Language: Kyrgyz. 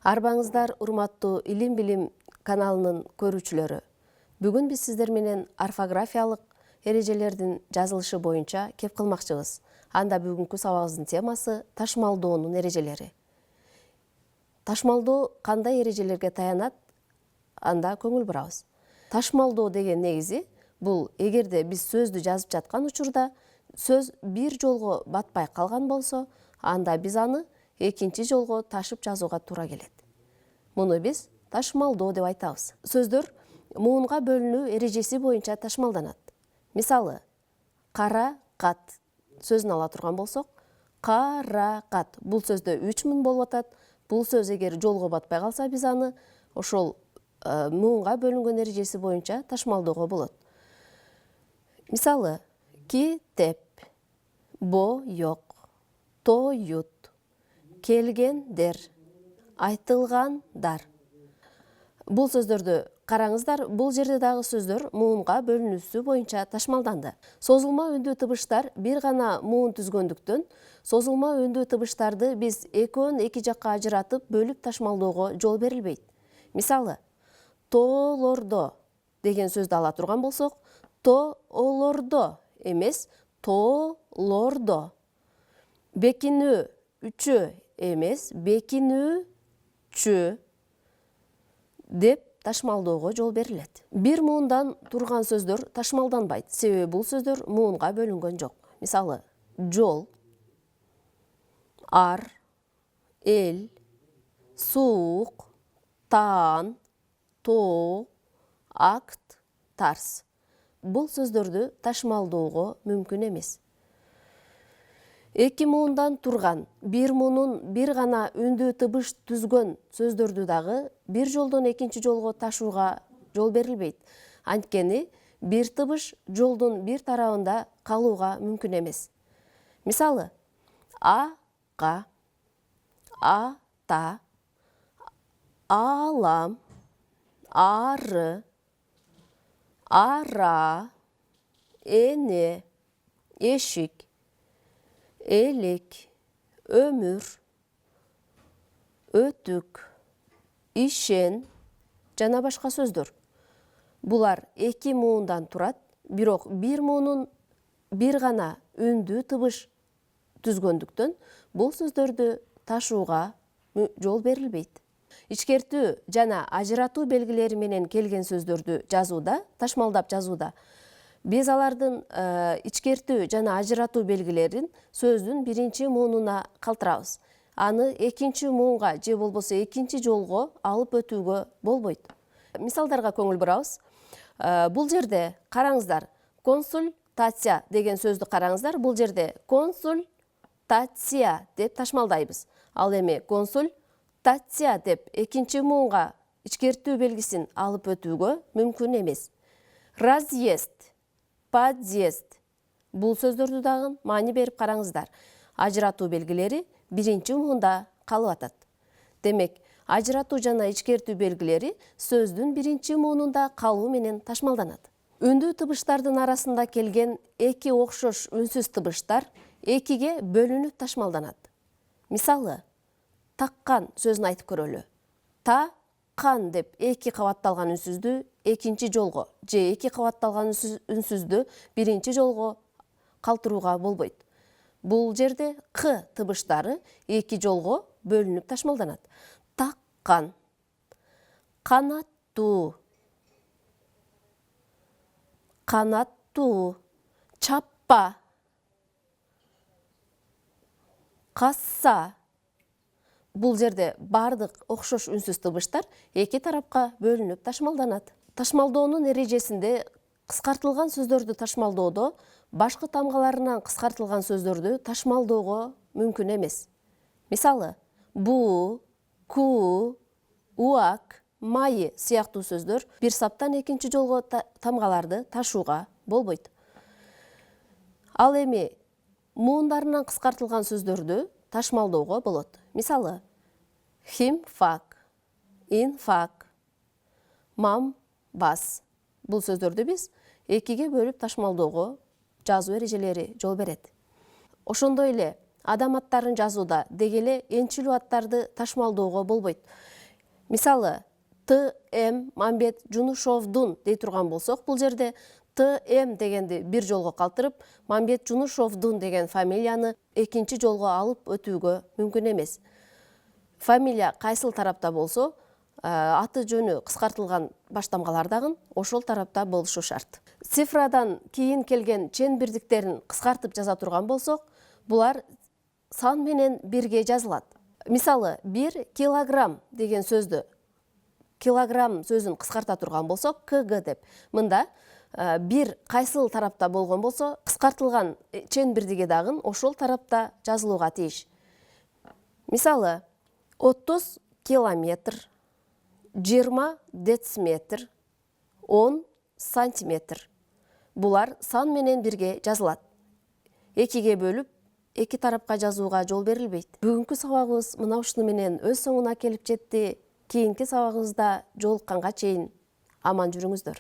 Арбаңыздар урматтуу Илим Билим каналынын көрүүчүлөрү. Бүгүн биз сиздер менен орфографиялык эрежелердин жазылышы боюнча кеп кылмакчыбыз. Анда бүгүнкү сабагыбыздын темасы ташмалдоонун эрежелери. Ташмалдоо кандай эрежелерге таянат? Анда көңүл бурабыз. Ташмалдоо деген негизи бул эгерде биз сөздү жазып жаткан учурда сөз бир жолго батпай калган болсо, анда биз аны экинчи жолго ташып жазууга туура келет. Муну биз ташмалдоо деп айтабыз. Сөздөр муунга бөлүнүү эрежеси боюнча ташмалданат. Мисалы, кара кат сөзүн ала турган болсок, кара кат бул сөздө 3 муун болуп атат. Бул сөз эгер жолго батпай калса, биз аны ошол муунга бөлүнгөн эрежеси боюнча ташмалдоого болот. Мисалы, китеп, боёк, тоют, келгендер, айтылгандар. Бул сөздөрдү караңыздар, бул жерде дагы сөздөр муунга бөлүнүүсү боюнча ташмалданды. Созулма өндүү тыбыштар бир гана муун түзгөндүктөн, созулма өндүү тыбыштарды биз экөөнү эки жакка ажыратып бөлүп ташмалдоого жол берилбейт. Мисалы, тоолордо деген сөздү ала турган болсок, тоолордо эмес, тоолордо. Бекинүү үчү эмес, бекинүүчү деп ташмалдоого жол берилет. Бир муундан турган сөздөр ташмалданбайт, себеби бул сөздөр муунга бөлүнгөн жок. Мисалы, жол, ар, эл, суук, таан, тоо, акт, тарс. Бул сөздөрдү ташмалдоого мүмкүн эмес. Эки муундан турган, бир муунун бир гана үндүү тыбыш түзгөн сөздөрдү дагы бир жолдон экинчи жолго ташууга жол берилбейт. Анткени бир тыбыш жолдун бир тарабында калууга мүмкүн эмес. Мисалы, ака, ата, алам, ары, ара, эне, эшик, элек, өмүр, өтүк, ишен жана башка сөздөр. Булар эки муундан турат, бирок бир муунун бир гана үндүү тыбыш түзгөндүктөн бул сөздөрдү ташууга жол берилбейт. Ичкертүү жана ажыратуу белгилери менен келген сөздөрдү жазууда, ташмалдап жазууда, биз алардын ичкертүү жана ажыратуу белгилерин сөздүн биринчи муунуна калтырабыз. Аны экинчи муунга же болбосо экинчи жолго алып өтүүгө болбойт. Мисалдарга көңүл бурабыз. Бул жерде караңыздар, консультация деген сөздү караңыздар. Бул жерде консультация деп ташмалдайбыз. Ал эми консультация деп экинчи муунга ичкертүү белгисин алып өтүүгө мүмкүн эмес. Разъезд, подъезд. Бул сөздөрдү дагы маани берип караңыздар. Ажыратуу белгилери биринчи муунда калып атат. Демек, ажыратуу жана ичкертүү белгилери сөздүн биринчи муунунда калуу менен ташмалданат. Үндүү тыбыштардын арасында келген эки окшош үнсүз тыбыштар экиге бөлүнүп ташмалданат. Мисалы, таккан сөзүн айтып көрөлү. Таккан деп эки кабатталган үнсүздү экинчи жолго же эки кабатталган үнсүздү биринчи жолго калтырууга болбойт. Бул жерде к тыбыштары эки жолго бөлүнүп ташмалданат. Таккан, канаттуу, канаттуу, чаппа, касса. Бул жерде бардык окшош үнсүз тыбыштар эки тарапка бөлүнүп ташмалданат. Ташмалдоонун эрежесинде кыскартылган сөздөрдү ташмалдоодо башкы тамгаларынан кыскартылган сөздөрдү ташмалдоого мүмкүн эмес. Мисалы, буу, ку, уак, майы сыяктуу сөздөр бир саптан экинчи жолго тамгаларды ташууга болбойт. Ал эми муундарынан кыскартылган сөздөрдү ташмалдоого болот. Мисалы, химфак, инфак, мамбас. Бул сөздөрдү биз экиге бөлүп ташмалдоого жазуу эрежелери жол берет. Ошондой эле адам аттарын жазууда деги эле энчилүү аттарды ташмалдоого болбойт. Мисалы, Т.М. Мамбет Жунушовдун дей турган болсок, бул жерде Т.М. дегенди бир жолго калтырып, Мамбет Жунушовдун деген фамилияны экинчи жолго алып өтүүгө мүмкүн эмес. Фамилия кайсыл тарапта болсо, аты жөнү кыскартылган баштамгалар дагы ошол тарапта болушу шарт. Цифрадан кийин келген чен бирдиктерин кыскартып жаза турган болсок, булар сан менен бирге жазылат. Мисалы, 1 килограмм деген сөздү, килограмм сөзүн кыскарта турган болсок, КГ деп. Мында бир кайсыл тарапта болгон болсо, кыскартылган чен бирдиги дагы ошол тарапта жазылууга тийиш. Мисалы, 30 километр, 20 дециметр, 10 сантиметр. Булар сан менен бирге жазылат. Экиге бөлүп, эки тарапка жазууга жол берилбейт. Бүгүнкү сабагыбыз мына ушуну менен өз соңуна келип жетти. Кийинки сабагыбызда жолукканга чейин аман жүрүңүздөр.